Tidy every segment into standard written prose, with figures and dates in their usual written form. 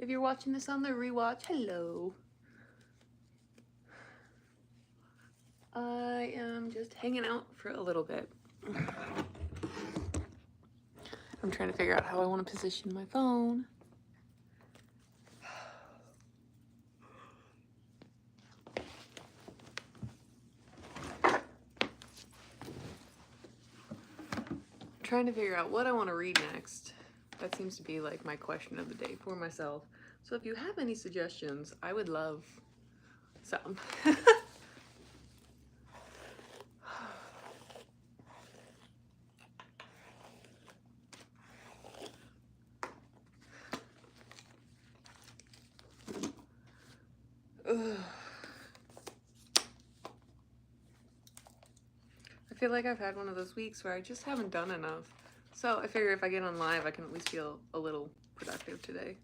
If you're watching this on the rewatch, hello. I am just hanging out for a little bit. I'm trying to figure out how I want to position my phone. Trying to figure out what I want to read next. That seems to be like my question of the day for myself. So if you have any suggestions, I would love some. Ugh. I feel like I've had one of those weeks where I just haven't done enough. So I figure if I get on live, I can at least feel a little productive today.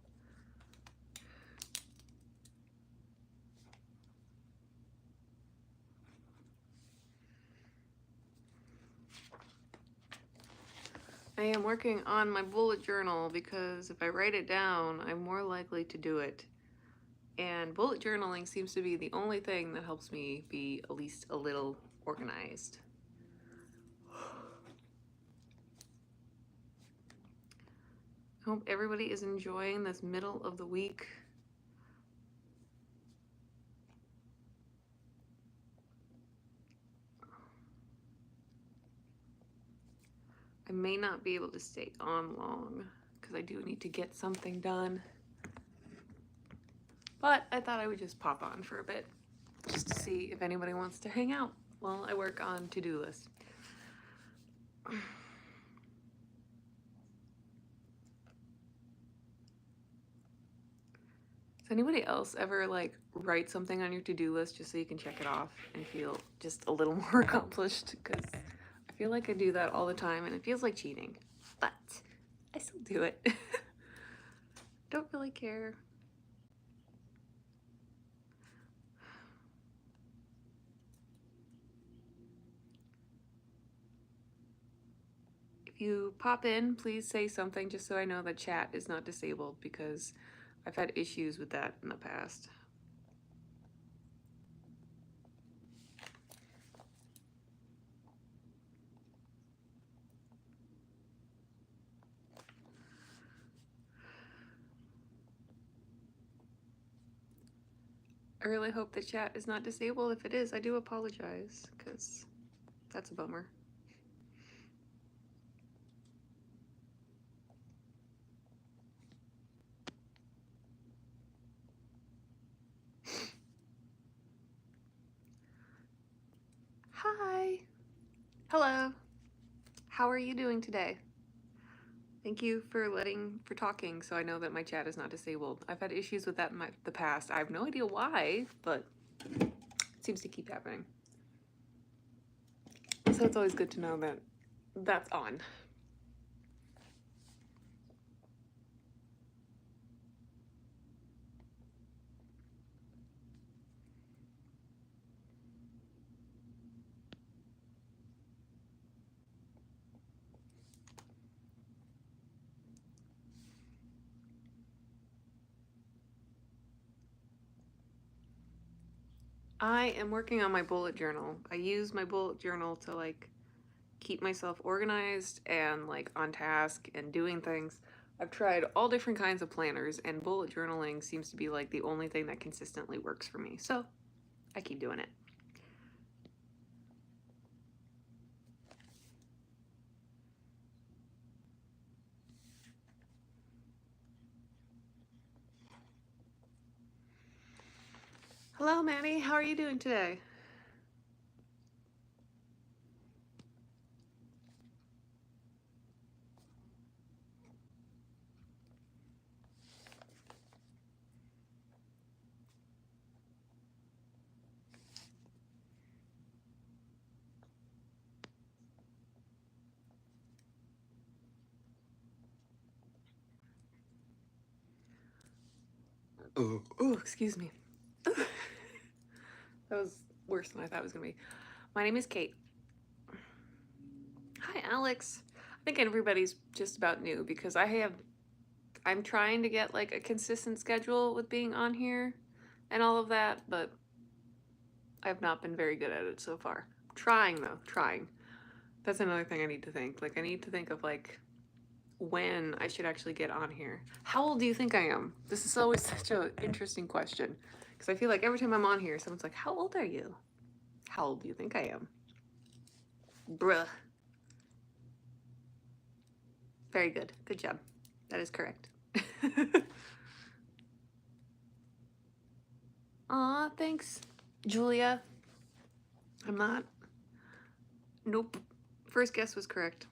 I am working on my bullet journal because if I write it down, I'm more likely to do it. And bullet journaling seems to be the only thing that helps me be at least a little organized. I hope everybody is enjoying this middle of the week. I may not be able to stay on long because I do need to get something done. But I thought I would just pop on for a bit just to see if anybody wants to hang out while I work on to-do lists. Does anybody else ever like write something on your to-do list just so you can check it off and feel just a little more accomplished? Because I feel like I do that all the time and it feels like cheating, but I still do it. Don't really care. If you pop in, please say something just so I know that chat is not disabled because I've had issues with that in the past. I really hope the chat is not disabled. If it is, I do apologize because that's a bummer. Hi. Hello. How are you doing today? Thank you for talking so I know that my chat is not disabled. I've had issues with that in the past. I have no idea why, but it seems to keep happening. So it's always good to know that that's on. I am working on my bullet journal. I use my bullet journal to like keep myself organized and like on task and doing things. I've tried all different kinds of planners and bullet journaling seems to be like the only thing that consistently works for me. So I keep doing it. Hello, Maddie. How are you doing today? Oh, excuse me. That was worse than I thought it was going to be. My name is Cait. Hi, Alex. I think everybody's just about new because I have I'm trying to get like a consistent schedule with being on here and all of that, but I've not been very good at it so far. Trying though, trying. That's another thing I need to think. Like I need to think of like when I should actually get on here. How old do you think I am? This is always such an interesting question because I feel like every time I'm on here, someone's like, "How old are you? How old do you think I am?" Bruh. Very good. Good job. That is correct. Aw, thanks, Julia. I'm not. Nope. First guess was correct.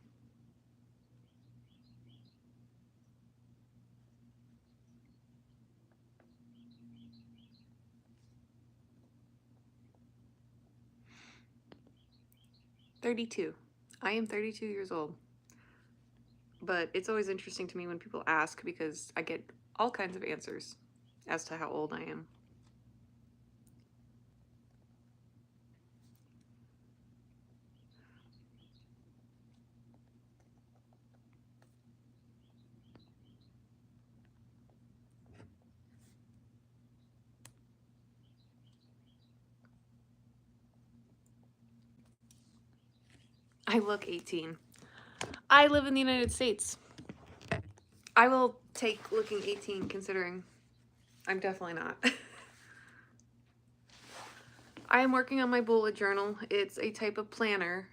"32. I am 32 years old. But it's always interesting to me when people ask because I get all kinds of answers as to how old I am. I look 18. I live in the United States. I will take looking 18 considering I'm definitely not. I am working on my bullet journal. It's a type of planner,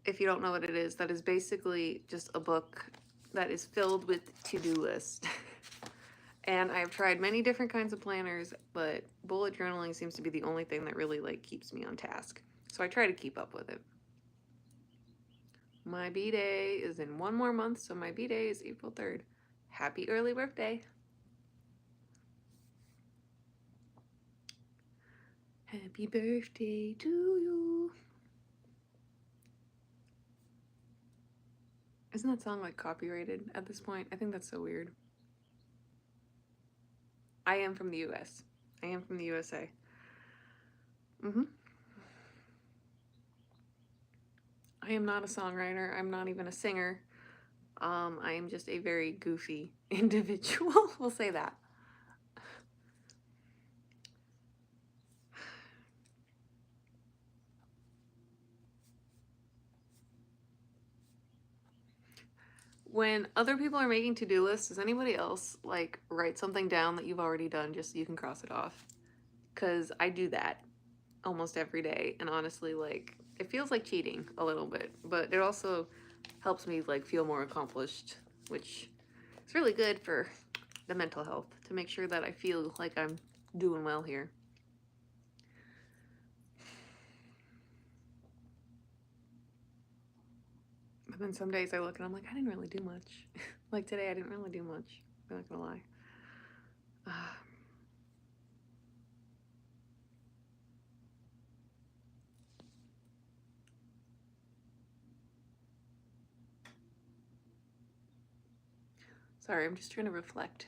if you don't know what it is, that is basically just a book that is filled with to-do lists. And I've tried many different kinds of planners, but bullet journaling seems to be the only thing that really like keeps me on task. So I try to keep up with it. My B-Day is in one more month, so my B-Day is April 3rd. Happy early birthday. Happy birthday to you. Isn't that song like copyrighted at this point? I think that's so weird. I am from the US. I am from the USA. I am not a songwriter. I'm not even a singer. I am just a very goofy individual. We'll say that. When other people are making to-do lists, does anybody else like write something down that you've already done just so you can cross it off? Because I do that almost every day, and honestly, like, it feels like cheating a little bit, but it also helps me like feel more accomplished, which is really good for the mental health, to make sure that I feel like I'm doing well here. But then some days I look and I'm like, I didn't really do much. Like today, I didn't really do much. I'm not gonna lie. Sorry, I'm just trying to reflect.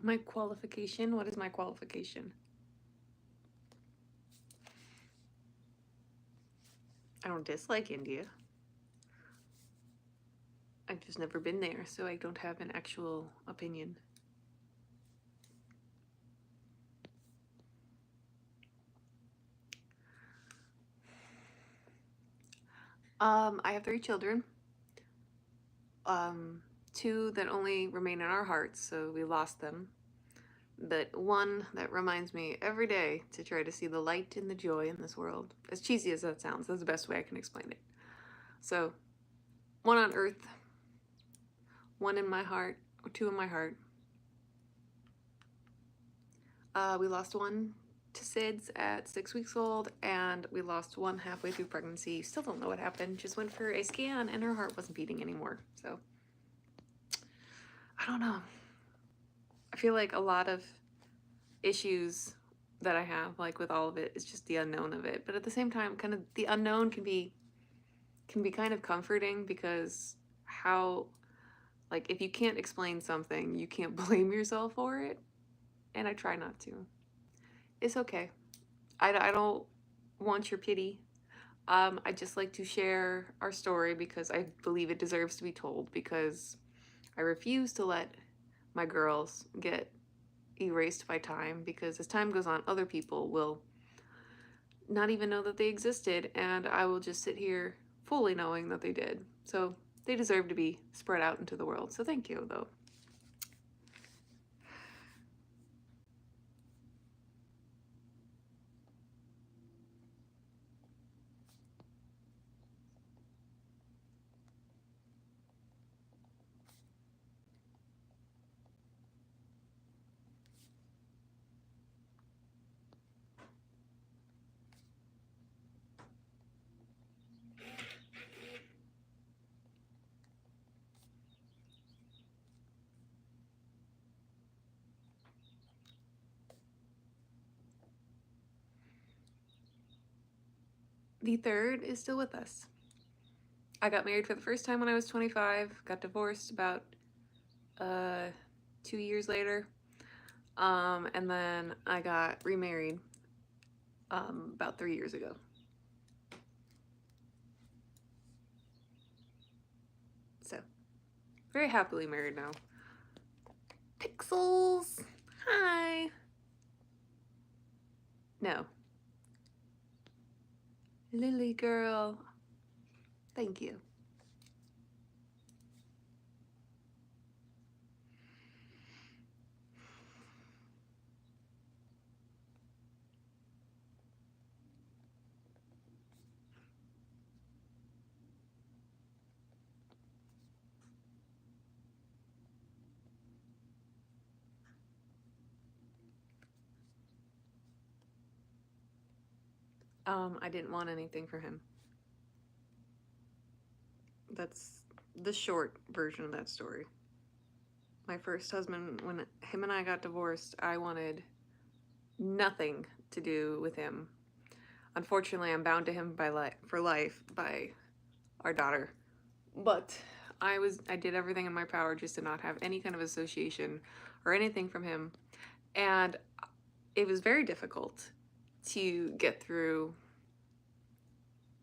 My qualification? What is my qualification? I don't dislike India. I've just never been there, so I don't have an actual opinion. I have 3 children. 2 that only remain in our hearts, so we lost them. But 1 that reminds me every day to try to see the light and the joy in this world. As cheesy as that sounds, that's the best way I can explain it. So, 1 on Earth, 1 in my heart, or 2 in my heart. We lost 1 to SIDS at 6 weeks old, and we lost 1 halfway through pregnancy. Still don't know what happened. Just went for a scan, and her heart wasn't beating anymore. So, I don't know. I feel like a lot of issues that I have, like with all of it, is just the unknown of it. But at the same time, kind of the unknown can be kind of comforting because how, like, if you can't explain something, you can't blame yourself for it. And I try not to. It's okay. I don't want your pity. I just like to share our story because I believe it deserves to be told, because I refuse to let my girls get erased by time, because as time goes on, other people will not even know that they existed, and I will just sit here fully knowing that they did. So they deserve to be spread out into the world. So thank you, though. The third is still with us. I got married for the first time when I was 25, got divorced about 2 years later, and then I got remarried about 3 years ago. So, very happily married now. Pixels! Hi! No. Lily girl. Thank you. I didn't want anything for him. That's the short version of that story. My first husband, when him and I got divorced, I wanted nothing to do with him. Unfortunately, I'm bound to him for life by our daughter. But I did everything in my power just to not have any kind of association or anything from him. And it was very difficult to get through,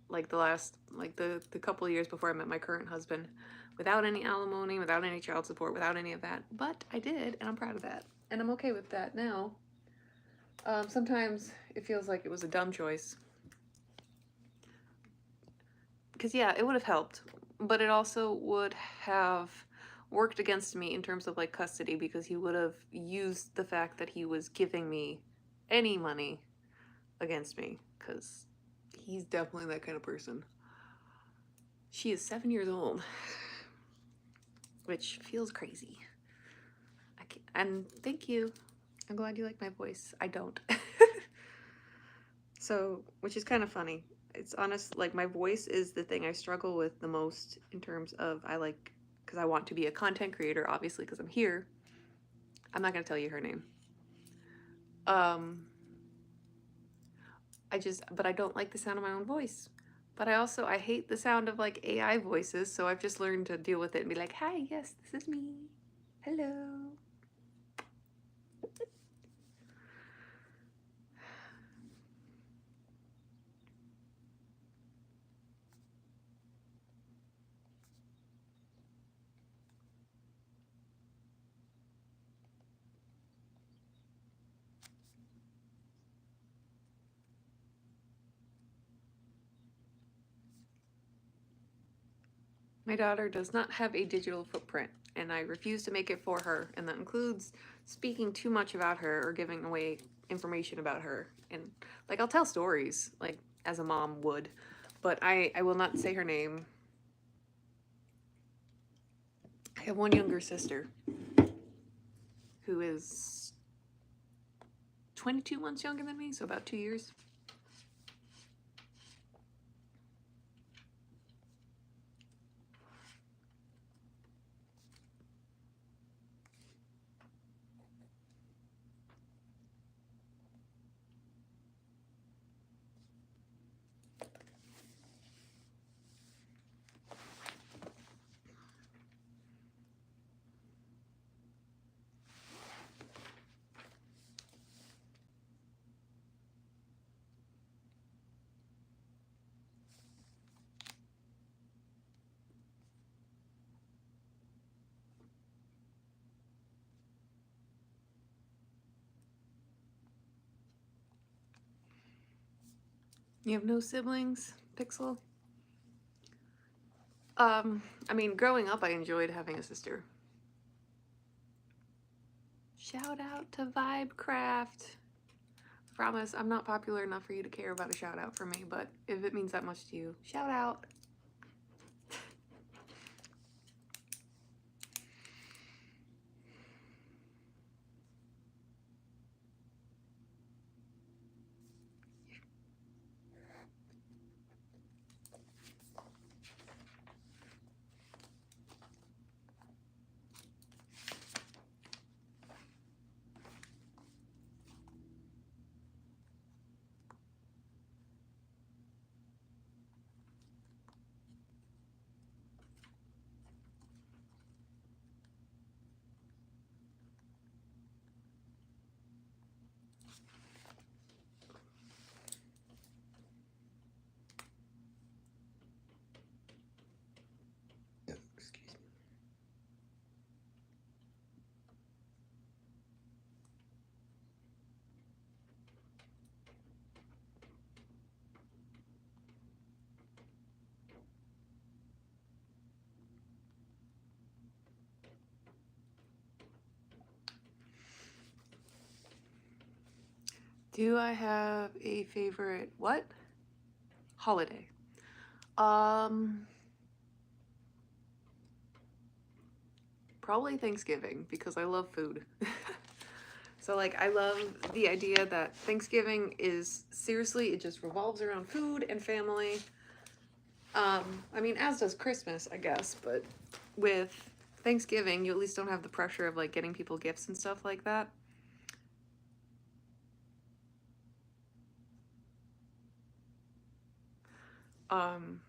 like the couple of years before I met my current husband, without any alimony, without any child support, without any of that. But I did, and I'm proud of that. And I'm okay with that now. Sometimes it feels like it was a dumb choice. Because, yeah, it would have helped, but it also would have worked against me in terms of, like, custody, because he would have used the fact that he was giving me any money against me, because he's definitely that kind of person. She is 7 years old, which feels crazy. And thank you. I'm glad you like my voice. I don't. So, which is kind of funny. It's honest, like, my voice is the thing I struggle with the most in terms of, because I want to be a content creator, obviously, because I'm here. I'm not going to tell you her name. But I don't like the sound of my own voice. But I hate the sound of, like, AI voices, so I've just learned to deal with it and be like, hi, yes, this is me. Hello. My daughter does not have a digital footprint, and I refuse to make it for her, and that includes speaking too much about her or giving away information about her. And, like, I'll tell stories, like, as a mom would, but I will not say her name. I have one younger sister who is 22 months younger than me, so about 2 years. You have no siblings, Pixel? I mean, growing up, I enjoyed having a sister. Shout out to Vibecraft. Promise, I'm not popular enough for you to care about a shout out from me, but if it means that much to you, shout out. Do I have a favorite what? Holiday. Probably Thanksgiving because I love food. So like I love the idea that Thanksgiving is seriously it just revolves around food and family. I mean as does Christmas, I guess, but with Thanksgiving you at least don't have the pressure of like getting people gifts and stuff like that. Um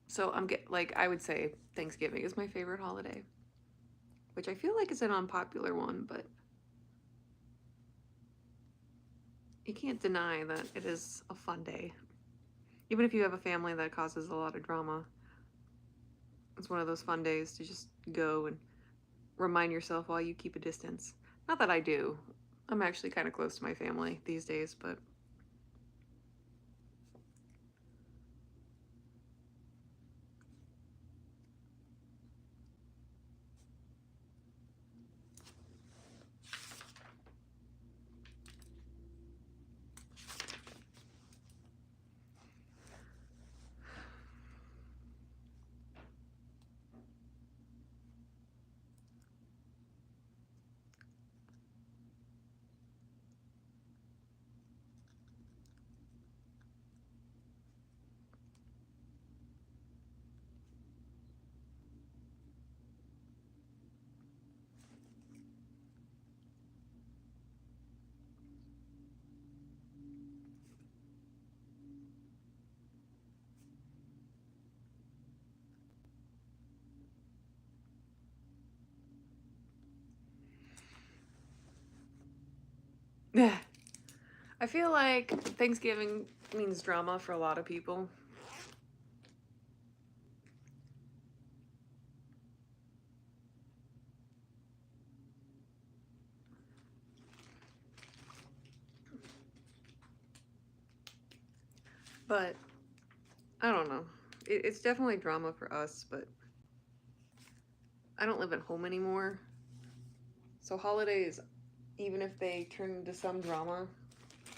so I would say Thanksgiving is my favorite holiday, which I feel like is an unpopular one, but you can't deny that it is a fun day. Even if you have a family that causes a lot of drama, it's one of those fun days to just go and remind yourself while you keep a distance. Not that I do. I'm actually kind of close to my family these days, but yeah. I feel like Thanksgiving means drama for a lot of people. But I don't know. It's definitely drama for us, but I don't live at home anymore. So holidays, even if they turn into some drama,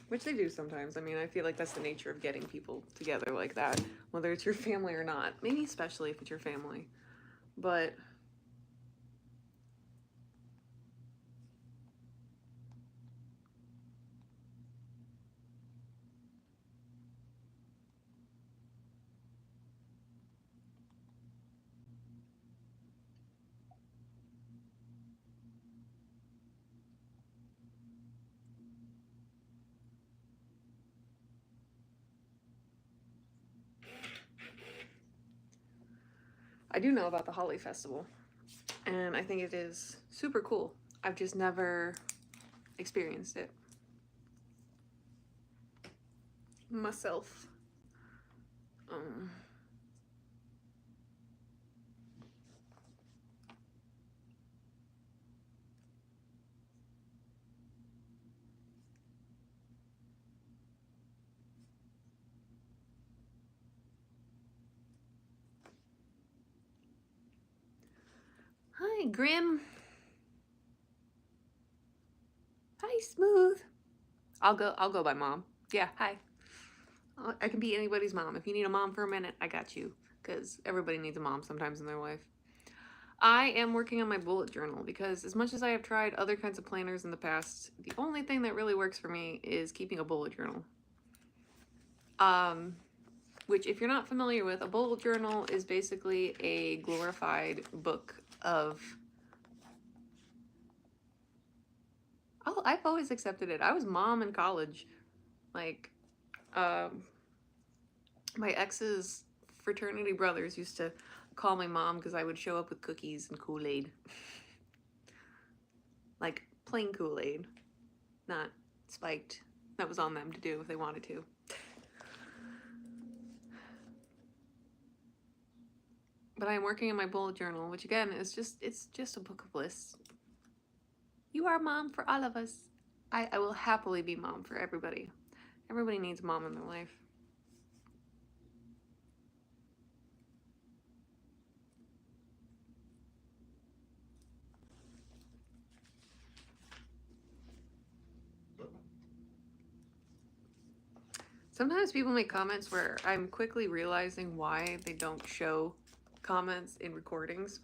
which they do sometimes. I mean, I feel like that's the nature of getting people together like that, whether it's your family or not. Maybe especially if it's your family. But I do know about the Holly Festival, and I think it is super cool. I've just never experienced it myself. Um, Hi, Grim. Hi, Smooth. I'll go by Mom. Yeah, hi. I can be anybody's mom. If you need a mom for a minute, I got you. Because everybody needs a mom sometimes in their life. I am working on my bullet journal because as much as I have tried other kinds of planners in the past, the only thing that really works for me is keeping a bullet journal. Which, if you're not familiar with, a bullet journal is basically a glorified book of... Oh, I've always accepted it. I was mom in college. Like, my ex's fraternity brothers used to call me mom because I would show up with cookies and Kool-Aid. Like, plain Kool-Aid, not spiked. That was on them to do if they wanted to. But I am working on my bullet journal, which again is it's just a book of lists. You are mom for all of us. I will happily be mom for everybody. Everybody needs a mom in their life. Sometimes people make comments where I'm quickly realizing why they don't show comments in recordings.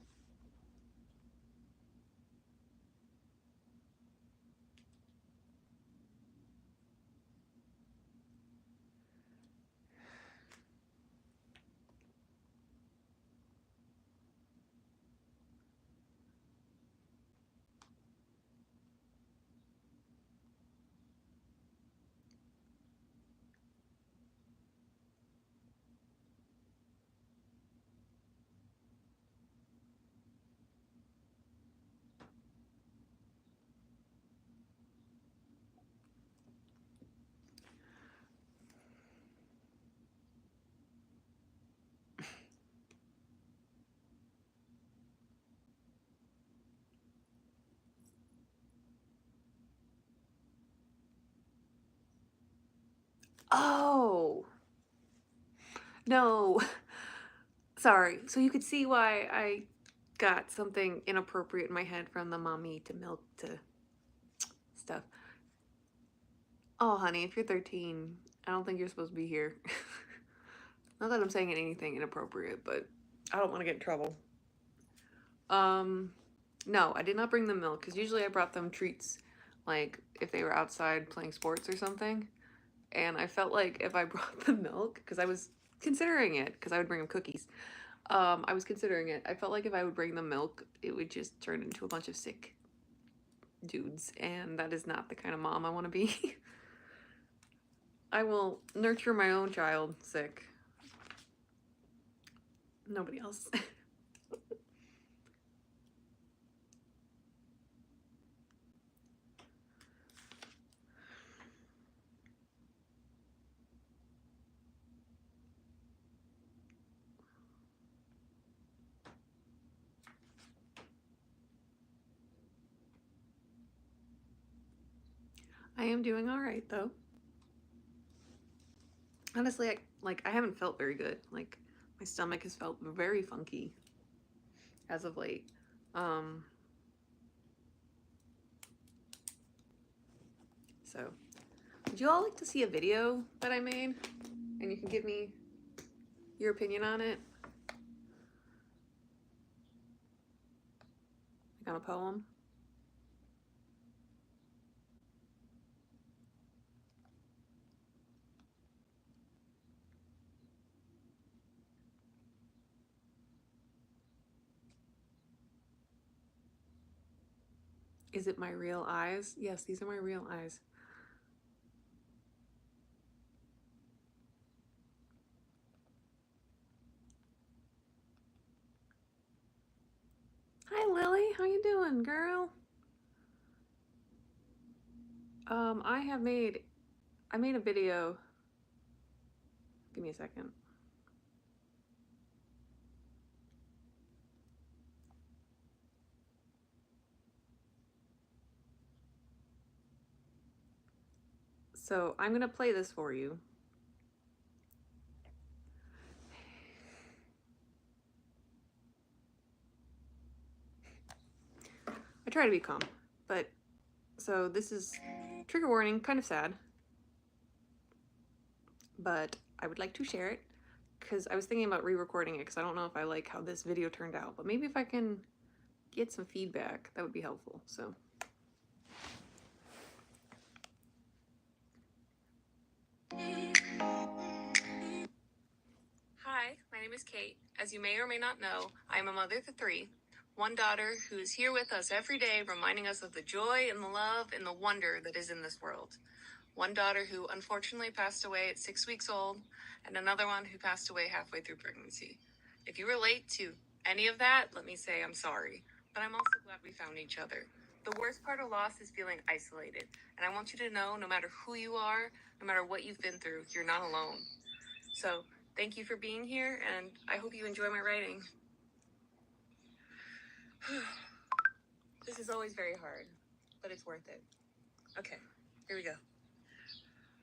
Oh, no. Sorry. So you could see why I got something inappropriate in my head from the mommy to milk to stuff. Oh, honey, if you're 13, I don't think you're supposed to be here. Not that I'm saying anything inappropriate, but I don't want to get in trouble. No, I did not bring them milk because usually I brought them treats, like if they were outside playing sports or something. And I felt like if I brought them milk, because I was considering it, because I would bring them cookies. I was considering it. I felt like if I would bring them milk, it would just turn into a bunch of sick dudes, and that is not the kind of mom I want to be. I will nurture my own child sick. Nobody else. I am doing all right though. Honestly, I haven't felt very good. Like my stomach has felt very funky as of late. So would you all like to see a video that I made? And you can give me your opinion on it. Like on a poem. Is it my real eyes? Yes, these are my real eyes. Hi Lily, how you doing, girl? I made a video. Give me a second. So I'm gonna play this for you. I try to be calm, but so this is trigger warning, kind of sad, but I would like to share it because I was thinking about re-recording it because I don't know if I like how this video turned out, but maybe if I can get some feedback, that would be helpful. So hi, my name is Cait. As you may or may not know, I am a mother to three. One daughter who is here with us every day, reminding us of the joy and the love and the wonder that is in this world. One daughter who unfortunately passed away at 6 weeks old, and another one who passed away halfway through pregnancy. If you relate to any of that, let me say I'm sorry, but I'm also glad we found each other. The worst part of loss is feeling isolated, and I want you to know no matter who you are, no matter what you've been through, you're not alone. So, thank you for being here, and I hope you enjoy my writing. This is always very hard, but it's worth it. Okay, here we go.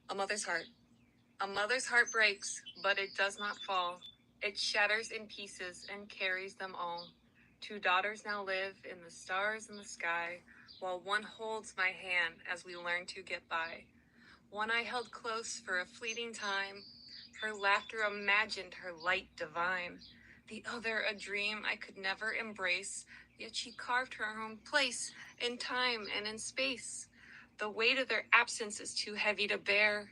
A mother's heart. A mother's heart breaks, but it does not fall. It shatters in pieces and carries them all. Two daughters now live in the stars in the sky, while one holds my hand as we learn to get by. One I held close for a fleeting time, her laughter imagined her light divine. The other a dream I could never embrace, yet she carved her own place in time and in space. The weight of their absence is too heavy to bear,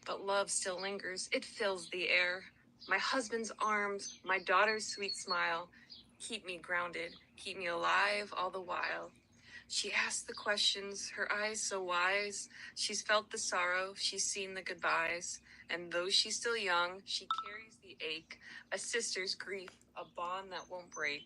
but love still lingers, it fills the air. My husband's arms, my daughter's sweet smile, keep me grounded, keep me alive all the while. She asks the questions, her eyes so wise. She's felt the sorrow, she's seen the goodbyes. And though she's still young, she carries the ache, a sister's grief, a bond that won't break.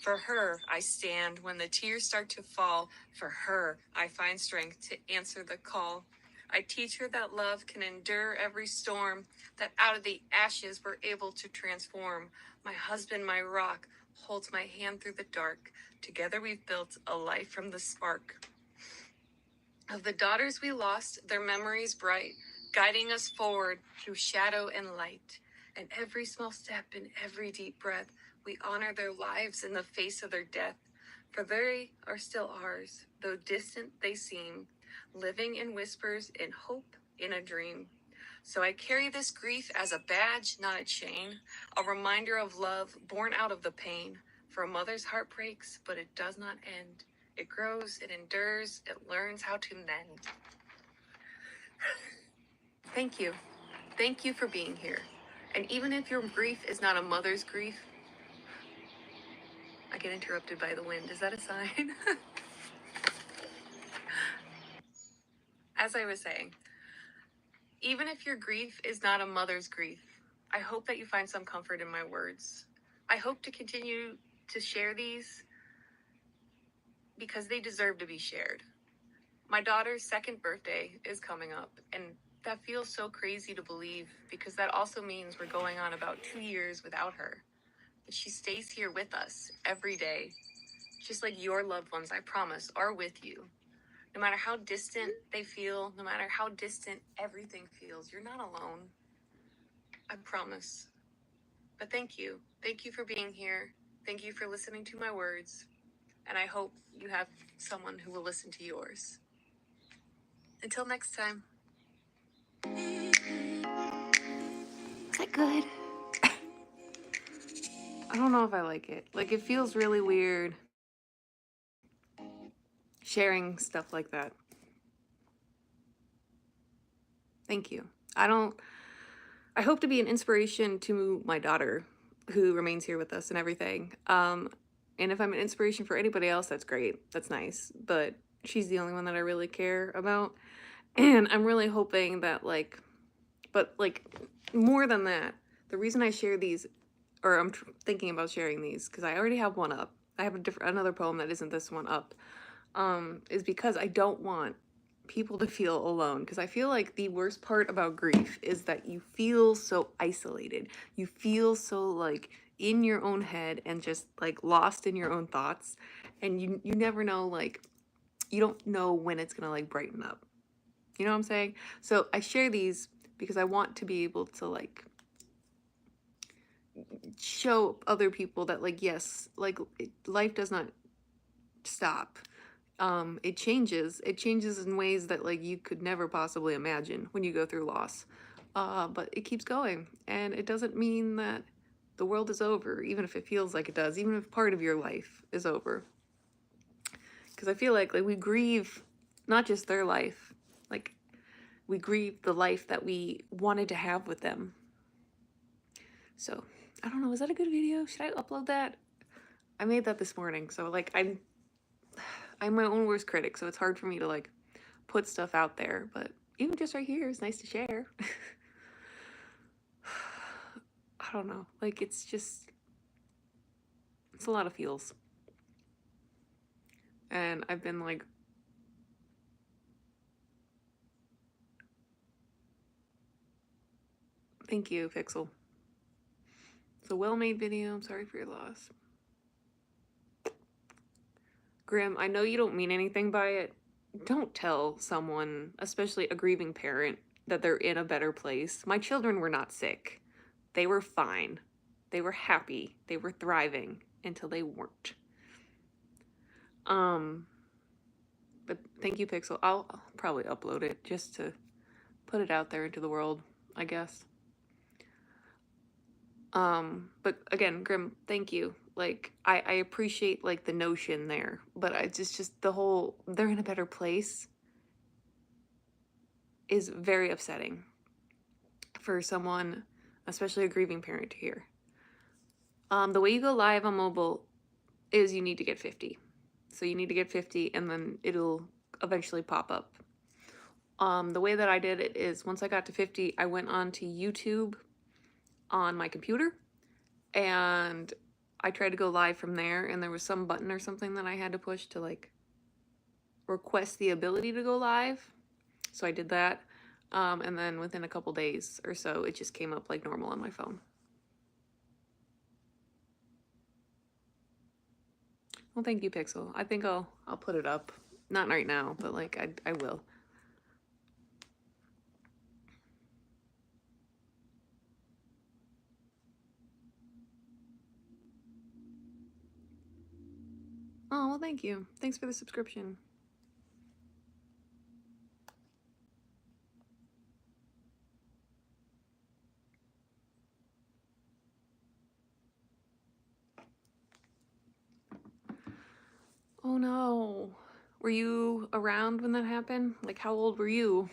For her, I stand when the tears start to fall. For her, I find strength to answer the call. I teach her that love can endure every storm, that out of the ashes we're able to transform. My husband, my rock, holds my hand through the dark. Together we've built a life from the spark. Of the daughters we lost, their memories bright, guiding us forward through shadow and light. And every small step and every deep breath, we honor their lives in the face of their death. For they are still ours, though distant they seem, living in whispers, in hope, in a dream. So I carry this grief as a badge, not a chain, a reminder of love born out of the pain. For a mother's heart breaks, but it does not end. It grows, it endures, it learns how to mend. Thank you. Thank you for being here. And even if your grief is not a mother's grief, I get interrupted by the wind. Is that a sign? As I was saying, even if your grief is not a mother's grief, I hope that you find some comfort in my words. I hope to continue to share these because they deserve to be shared. My daughter's second birthday is coming up, and that feels so crazy to believe because that also means we're going on about 2 years without her. But she stays here with us every day, just like your loved ones, I promise, are with you. No matter how distant they feel, no matter how distant everything feels, you're not alone. I promise. But thank you. Thank you for being here. Thank you for listening to my words. And I hope you have someone who will listen to yours. Until next time. Is that good? I don't know if I like it. Like, it feels really weird sharing stuff like that. Thank you. I hope to be an inspiration to my daughter who remains here with us and everything. And if I'm an inspiration for anybody else, that's great. That's nice. But she's the only one that I really care about. And I'm really hoping that but more than that, the reason I share these, or I'm thinking about sharing these, because I already have one up. I have another poem that isn't this one up, is because I don't want people to feel alone, because I feel like the worst part about grief is that you feel so isolated. You feel so like in your own head and just like lost in your own thoughts, and you never know, like you don't know when it's gonna like brighten up. You know what I'm saying? So I share these because I want to be able to like show other people that like, yes, like life does not stop. it changes. It changes in ways that like you could never possibly imagine when you go through loss. But it keeps going, and it doesn't mean that the world is over, even if it feels like it does, even if part of your life is over. Because I feel like we grieve not just their life, like we grieve the life that we wanted to have with them. So I don't know, is that a good video? Should I upload that? I made that this morning, so like I'm my own worst critic, so it's hard for me to like put stuff out there, but even just right here is nice to share. I don't know, like it's a lot of feels. And I've been like, thank you, Pixel. It's a well-made video. I'm sorry for your loss. Grim, I know you don't mean anything by it. Don't tell someone, especially a grieving parent, that they're in a better place. My children were not sick. They were fine. They were happy. They were thriving until they weren't. But thank you, Pixel. I'll probably upload it just to put it out there into the world, I guess. But again, Grim, thank you. Like, I appreciate, like, the notion there, but I just the whole, they're in a better place is very upsetting for someone, especially a grieving parent, to hear. The way you go live on mobile is you need to get 50. So you need to get 50, and then it'll eventually pop up. The way that I did it is once I got to 50, I went on to YouTube on my computer, and I tried to go live from there, and there was some button or something that I had to push to like request the ability to go live. So I did that, and then within a couple days or so, it just came up like normal on my phone. Well, thank you, Pixel. I think I'll put it up. Not right now, but like I will. Oh, well, thank you. Thanks for the subscription. Oh no. Were you around when that happened? Like, how old were you?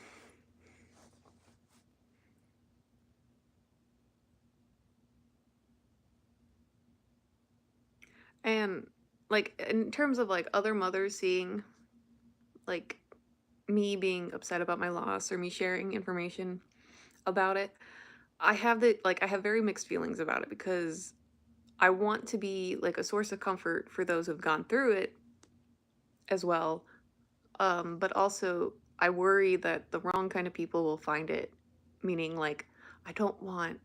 And like in terms of like other mothers seeing like me being upset about my loss or me sharing information about it, I have very mixed feelings about it because I want to be like a source of comfort for those who've gone through it as well. But also I worry that the wrong kind of people will find it, meaning like I don't want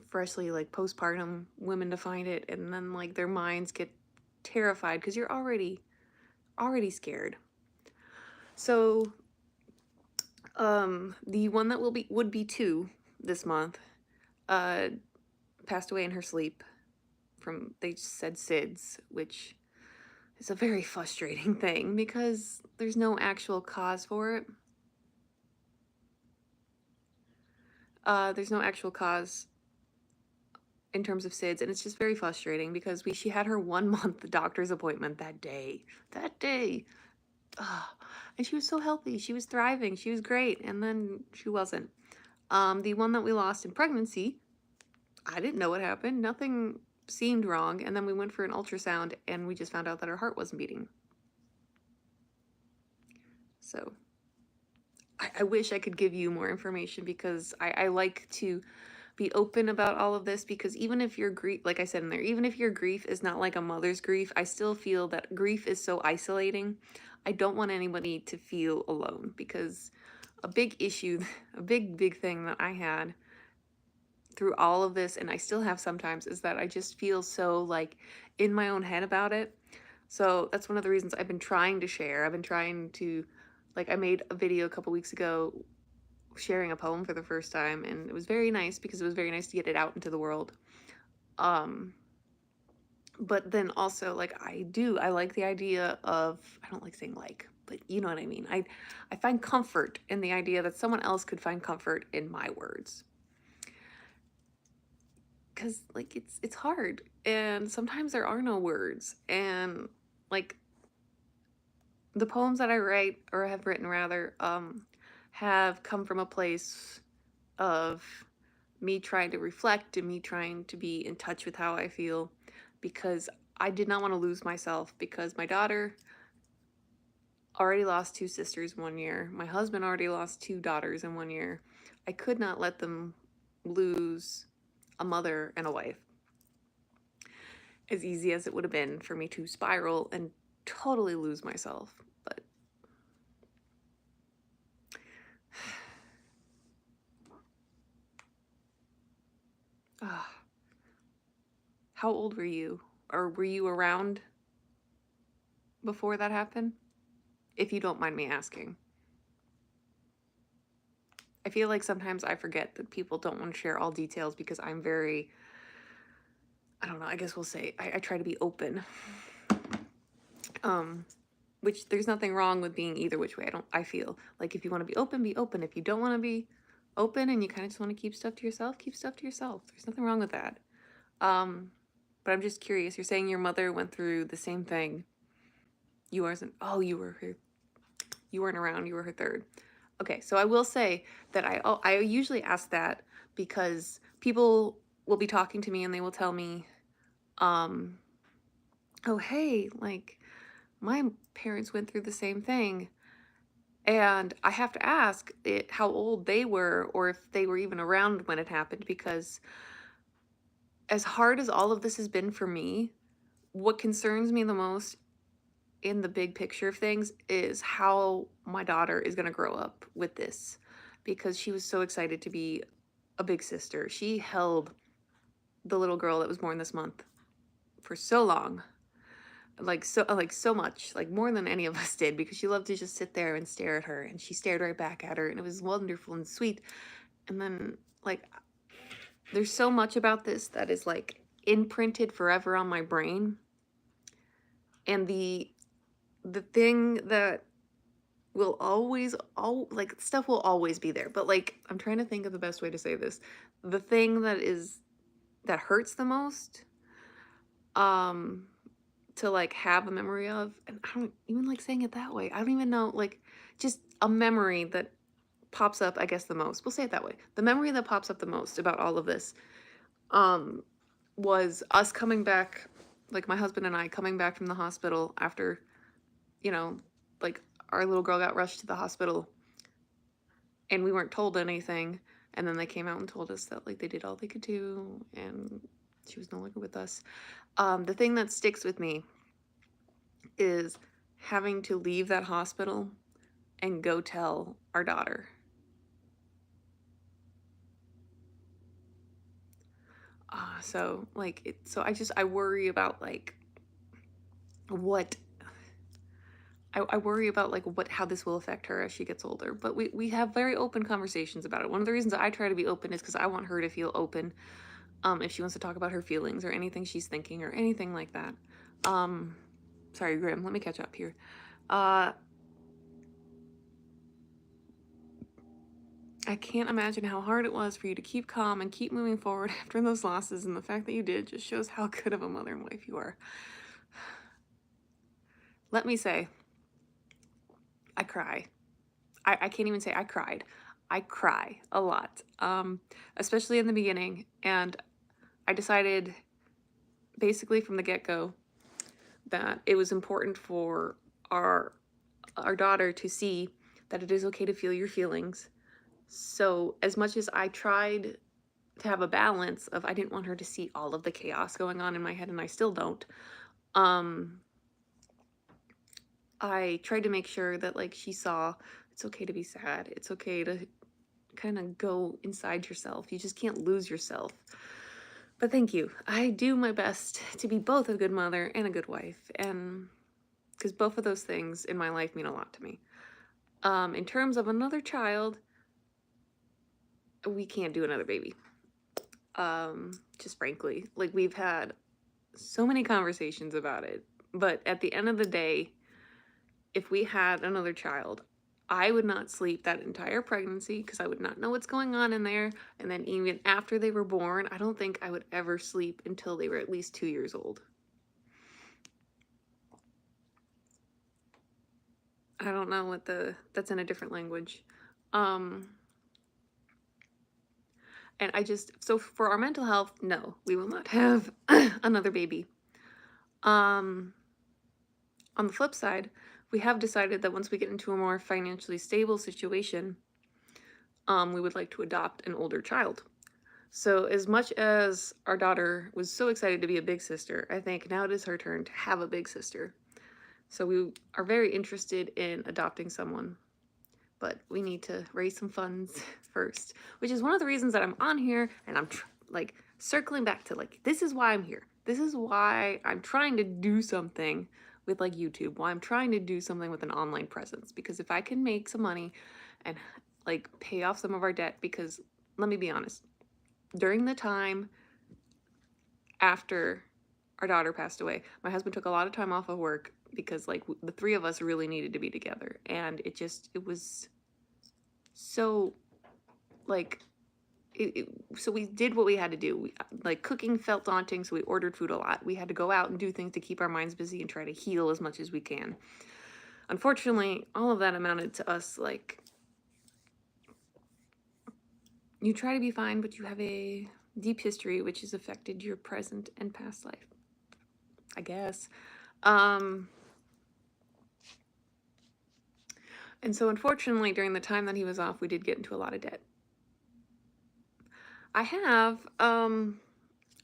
freshly like postpartum women to find it and then like their minds get terrified because you're already scared. So the one that would be 2 this month passed away in her sleep from, they said, SIDS, which is a very frustrating thing because there's no actual cause for it. There's no actual cause in terms of SIDS, and it's just very frustrating because she had her 1-month doctor's appointment that day. And she was so healthy, she was thriving, she was great, and then she wasn't. The one that we lost in pregnancy, I didn't know what happened. Nothing seemed wrong, and then we went for an ultrasound, and we just found out that her heart wasn't beating. So I wish I could give you more information because I like to be open about all of this, because even if your grief, like I said in there, even if your grief is not like a mother's grief, I still feel that grief is so isolating. I don't want anybody to feel alone, because a big issue, a big thing that I had through all of this, and I still have sometimes, is that I just feel so like in my own head about it. So that's one of the reasons I've been trying to share. I've been trying to, like, I made a video a couple weeks ago sharing a poem for the first time, and it was very nice because it was very nice to get it out into the world. But then also, like, I like the idea of, I don't like saying like, but you know what I mean. I find comfort in the idea that someone else could find comfort in my words. Cause like it's hard, and sometimes there are no words, and like the poems that I write, or have written rather, have come from a place of me trying to reflect and me trying to be in touch with how I feel, because I did not want to lose myself, because my daughter already lost two sisters in 1 year. My husband already lost two daughters in 1 year. I could not let them lose a mother and a wife. As easy as it would have been for me to spiral and totally lose myself. But uh, how old were you? Or were you around before that happened? If you don't mind me asking. I feel like sometimes I forget that people don't want to share all details because I'm very, I don't know, I guess we'll say I try to be open. Which there's nothing wrong with being either which way. I feel like if you want to be open, be open. If you don't want to be open and you kind of just want to keep stuff to yourself, keep stuff to yourself. There's nothing wrong with that. But I'm just curious. You're saying your mother went through the same thing. You wasn't. Oh, you were her. You weren't around. You were her third. Okay, so I will say that I usually ask that because people will be talking to me and they will tell me, oh hey, like my parents went through the same thing. And I have to ask how old they were, or if they were even around when it happened, because as hard as all of this has been for me, what concerns me the most in the big picture of things is how my daughter is going to grow up with this, because she was so excited to be a big sister. She held the little girl that was born this month for so long, like so much, like more than any of us did, because she loved to just sit there and stare at her, and she stared right back at her, and it was wonderful and sweet. And then like there's so much about this that is like imprinted forever on my brain, and the thing that will always like stuff will always be there, but like I'm trying to think of the best way to say this. The thing that hurts the most, um to like have a memory of, and I don't even like saying it that way, I don't even know, like just a memory that pops up, I guess the most, we'll say it that way, the memory that pops up the most about all of this, um was us coming back, like my husband and I coming back from the hospital after, you know, like our little girl got rushed to the hospital and we weren't told anything, and then they came out and told us that like they did all they could do and she was no longer with us. The thing that sticks with me is having to leave that hospital and go tell our daughter. So like so I worry about like what I worry about like how this will affect her as she gets older. But we have very open conversations about it. One of the reasons I try to be open is because I want her to feel open, if she wants to talk about her feelings or anything she's thinking or anything like that. Sorry, Grim, let me catch up here. I can't imagine how hard it was for you to keep calm and keep moving forward after those losses, and the fact that you did just shows how good of a mother and wife you are. Let me say, I cry. I can't even say I cried. I cry a lot, especially in the beginning, and I decided basically from the get-go that it was important for our daughter to see that it is okay to feel your feelings. So as much as I tried to have a balance of, I didn't want her to see all of the chaos going on in my head, and I still don't, I tried to make sure that like she saw it's okay to be sad, it's okay to kind of go inside yourself, you just can't lose yourself. But thank you, I do my best to be both a good mother and a good wife, and because both of those things in my life mean a lot to me. In terms of another child, we can't do another baby. Just frankly, like we've had so many conversations about it. But at the end of the day, if we had another child, I would not sleep that entire pregnancy because I would not know what's going on in there. And then even after they were born, I don't think I would ever sleep until they were at least 2 years old. I don't know what that's in a different language. And so for our mental health, no, we will not have another baby. On the flip side, we have decided that once we get into a more financially stable situation, we would like to adopt an older child. So as much as our daughter was so excited to be a big sister, I think now it is her turn to have a big sister. So we are very interested in adopting someone, but we need to raise some funds first, which is one of the reasons that I'm on here, and I'm like circling back to like, this is why I'm here. This is why I'm trying to do something with like YouTube, why I'm trying to do something with an online presence, because if I can make some money and like pay off some of our debt, because let me be honest, during the time after our daughter passed away, my husband took a lot of time off of work because like the three of us really needed to be together, and it was so like so we did what we had to do. Like cooking felt daunting, so we ordered food a lot. We had to go out and do things to keep our minds busy and try to heal as much as we can. Unfortunately, all of that amounted to us like, you try to be fine, but you have a deep history which has affected your present and past life, I guess. And so unfortunately, during the time that he was off, we did get into a lot of debt.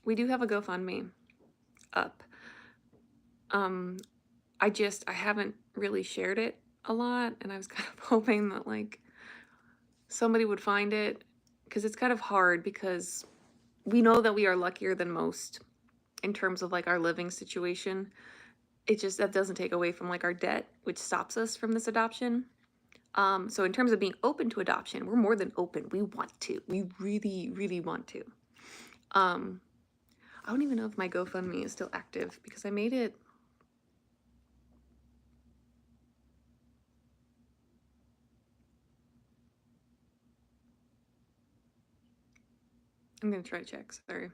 We do have a GoFundMe up. I haven't really shared it a lot, and I was kind of hoping that like somebody would find it, because it's kind of hard, because we know that we are luckier than most in terms of like our living situation. It just, that doesn't take away from like our debt, which stops us from this adoption. So in terms of being open to adoption, we're more than open. We want to. We really, really want to. I don't even know if my GoFundMe is still active because I made it. I'm gonna try to check, sorry.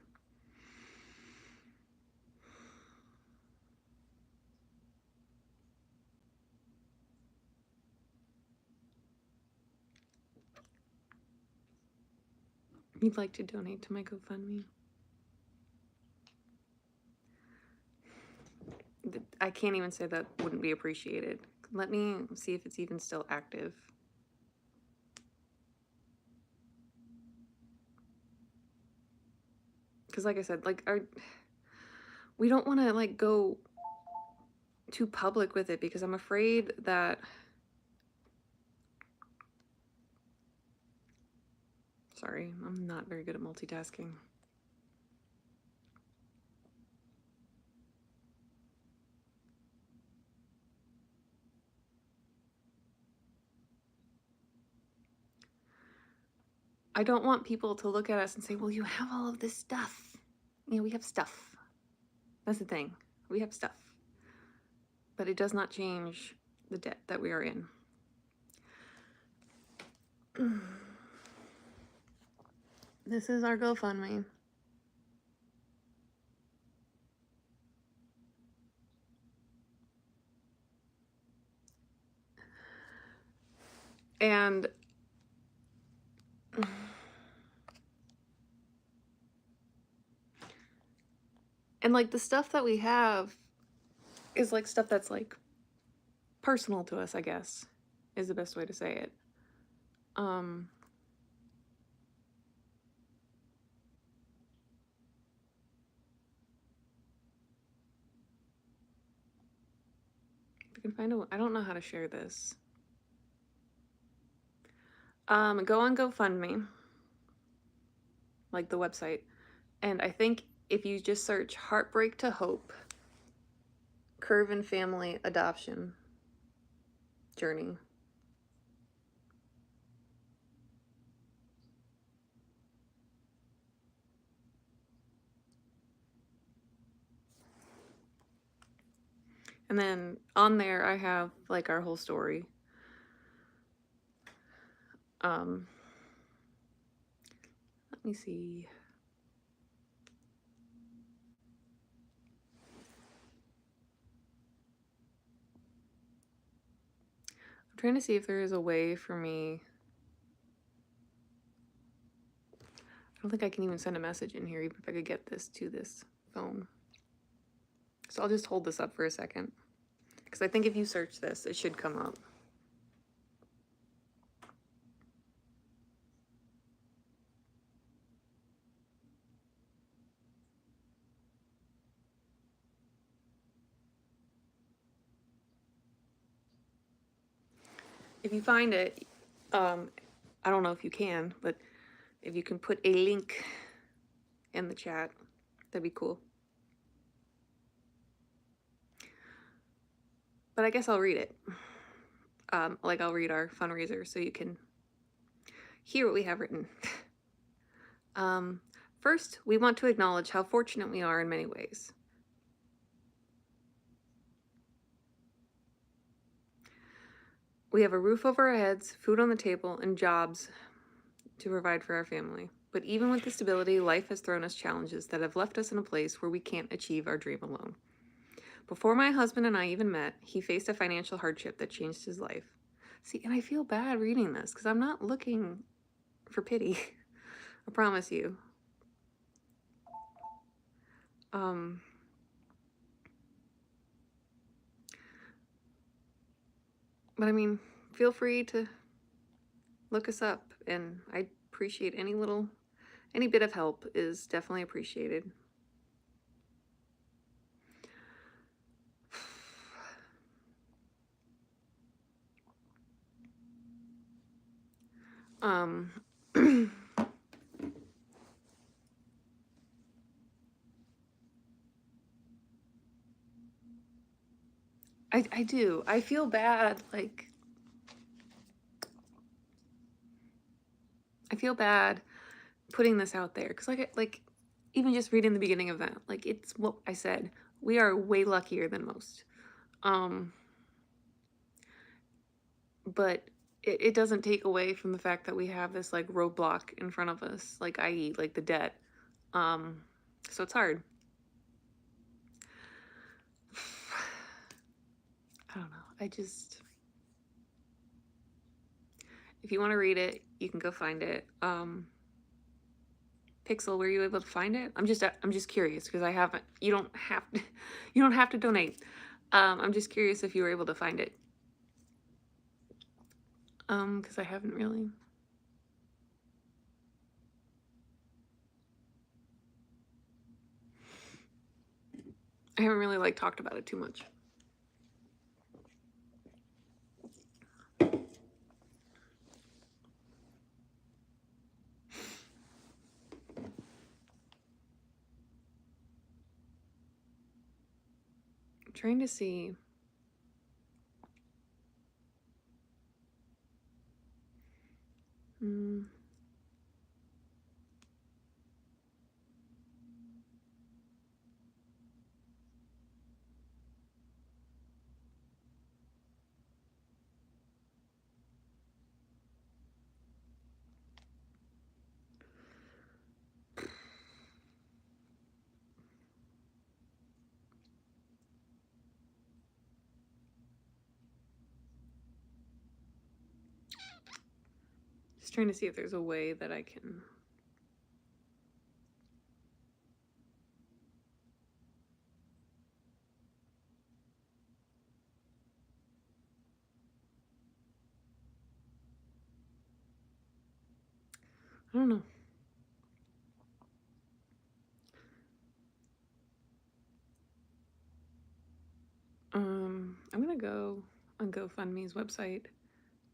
You'd like to donate to my GoFundMe? I can't even say that wouldn't be appreciated. Let me see if it's even still active. Because like I said, like we don't want to like go too public with it, because I'm afraid that, sorry, I'm not very good at multitasking. I don't want people to look at us and say, well, you have all of this stuff. You know, we have stuff. That's the thing. We have stuff. But it does not change the debt that we are in. This is our GoFundMe. And like the stuff that we have is like stuff that's like personal to us, I guess, is the best way to say it. If I can find I don't know how to share this. Go on GoFundMe, like the website, and I think if you just search Heartbreak to Hope, Curvin Family Adoption Journey. And then on there I have like our whole story. Let me see. I'm trying to see if there is a way for me. I don't think I can even send a message in here, even if I could get this to this phone. So I'll just hold this up for a second, because I think if you search this, it should come up. If you find it, I don't know if you can, but if you can put a link in the chat, that'd be cool. But I guess I'll read it. Like I'll read our fundraiser so you can hear what we have written. First, we want to acknowledge how fortunate we are in many ways. We have a roof over our heads, food on the table, and jobs to provide for our family. But even with the stability, life has thrown us challenges that have left us in a place where we can't achieve our dream alone. Before my husband and I even met, he faced a financial hardship that changed his life. See, and I feel bad reading this because I'm not looking for pity. I promise you. But I mean, feel free to look us up, and I appreciate any bit of help is definitely appreciated. I do. I feel bad, like, I feel bad putting this out there because like even just reading the beginning of that, like it's what I said. We are way luckier than most. But it doesn't take away from the fact that we have this like roadblock in front of us, like i.e. like the debt. So it's hard. I don't know. If you want to read it, you can go find it. Pixel, were you able to find it? I'm just curious because I haven't. You don't have to donate. I'm just curious if you were able to find it. Because I haven't really. I haven't really like talked about it too much. I'm trying to see. Just trying to see if there's a way that I can. I don't know. I'm gonna go on GoFundMe's website,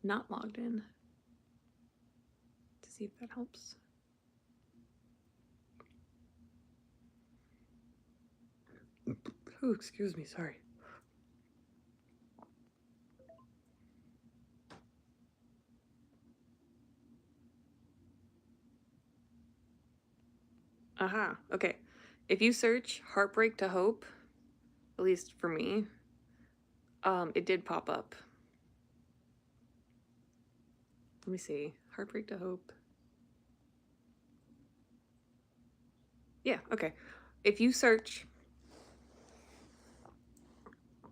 not logged in, to see if that helps. Oh, excuse me, sorry. Okay. If you search Heartbreak to Hope, at least for me, It did pop up. Let me see. Heartbreak to Hope. Yeah, okay. If you search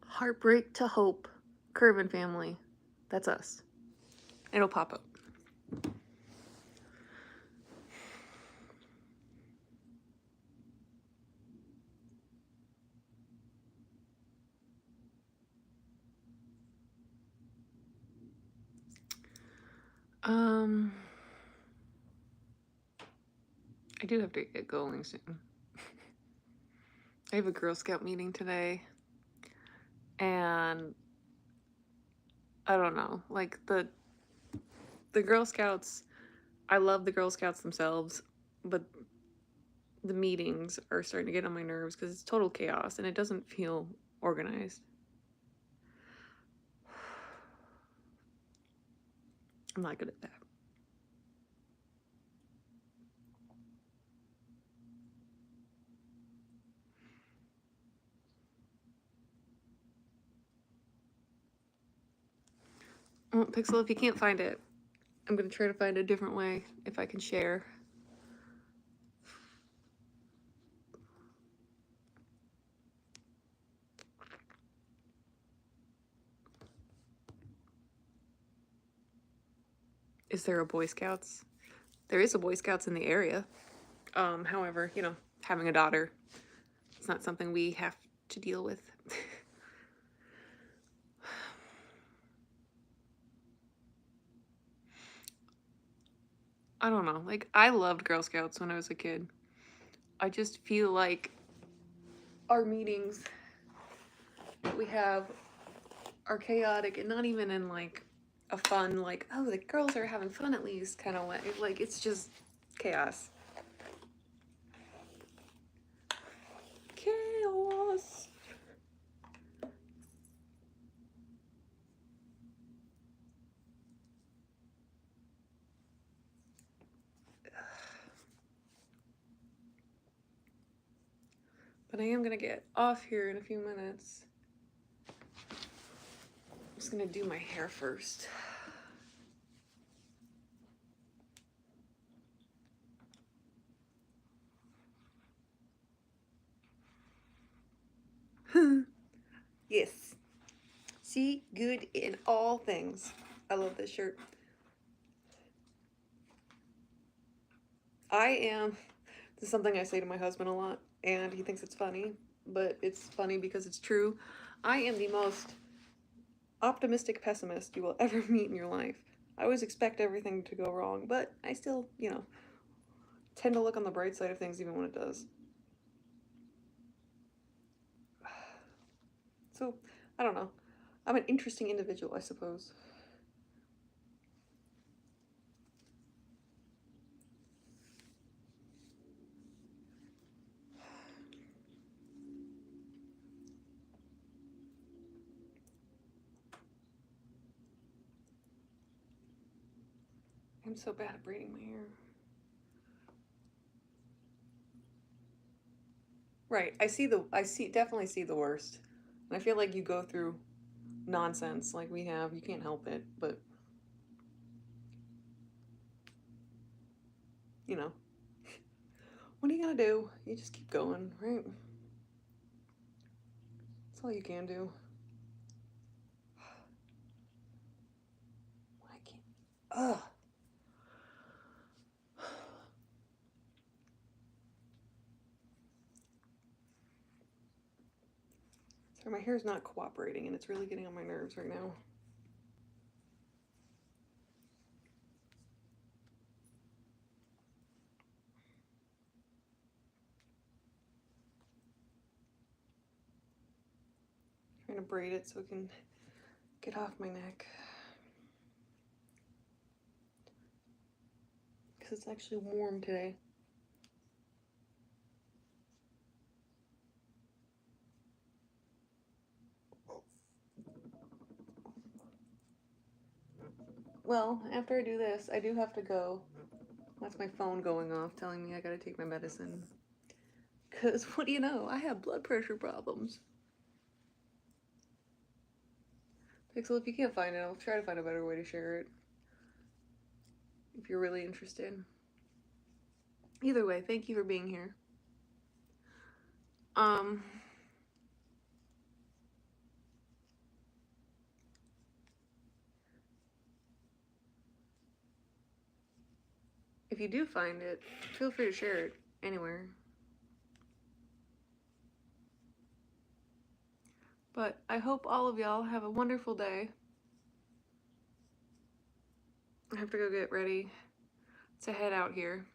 Heartbreak to Hope, Curvin family, that's us. It'll pop up. I do have to get going soon. I have a Girl Scout meeting today, and I don't know, like the Girl Scouts, I love the Girl Scouts themselves, but the meetings are starting to get on my nerves because it's total chaos and it doesn't feel organized. I'm not good at that. Well, Pixel, if you can't find it, I'm going to try to find a different way if I can share. Is there a Boy Scouts? There is a Boy Scouts in the area. However, you know, having a daughter, it's not something we have to deal with. I don't know. Like, I loved Girl Scouts when I was a kid. I just feel like our meetings that we have are chaotic and not even in like a fun, like, oh, the girls are having fun at least kind of way. Like, it's just chaos. Chaos. But I am gonna get off here in a few minutes. I'm just gonna do my hair first. Yes. See, good in all things. I love this shirt. This is something I say to my husband a lot, and he thinks it's funny, but it's funny because it's true. I am the most optimistic pessimist you will ever meet in your life. I always expect everything to go wrong, but I still, you know, tend to look on the bright side of things even when it does. So, I don't know. I'm an interesting individual, I suppose. I'm so bad at braiding my hair. Right. Definitely see the worst. And I feel like you go through nonsense like we have. You can't help it, but you know, what are you gonna do? You just keep going, right? That's all you can do. I can't. Ugh. Sorry, my hair's not cooperating and it's really getting on my nerves right now. Trying to braid it so it can get off my neck. Because it's actually warm today. Well, after I do this, I do have to go. That's my phone going off telling me I gotta take my medicine. Because what do you know? I have blood pressure problems. Pixel, if you can't find it, I'll try to find a better way to share it. If you're really interested. Either way, thank you for being here. If you do find it, feel free to share it anywhere. But I hope all of y'all have a wonderful day. I have to go get ready to head out here.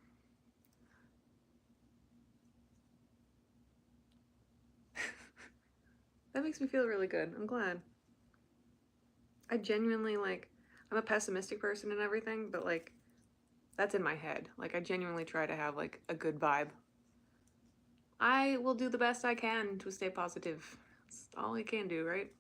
That makes me feel really good. I'm glad. I genuinely, like, I'm a pessimistic person and everything, but, like, that's in my head. Like, I genuinely try to have, like, a good vibe. I will do the best I can to stay positive. That's all I can do, right?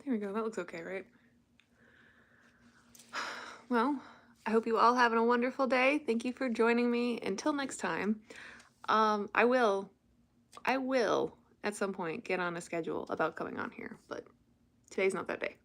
There we go. That looks okay, right? Well, I hope you all having a wonderful day. Thank you for joining me. Until next time, I will at some point get on a schedule about coming on here, but today's not that day.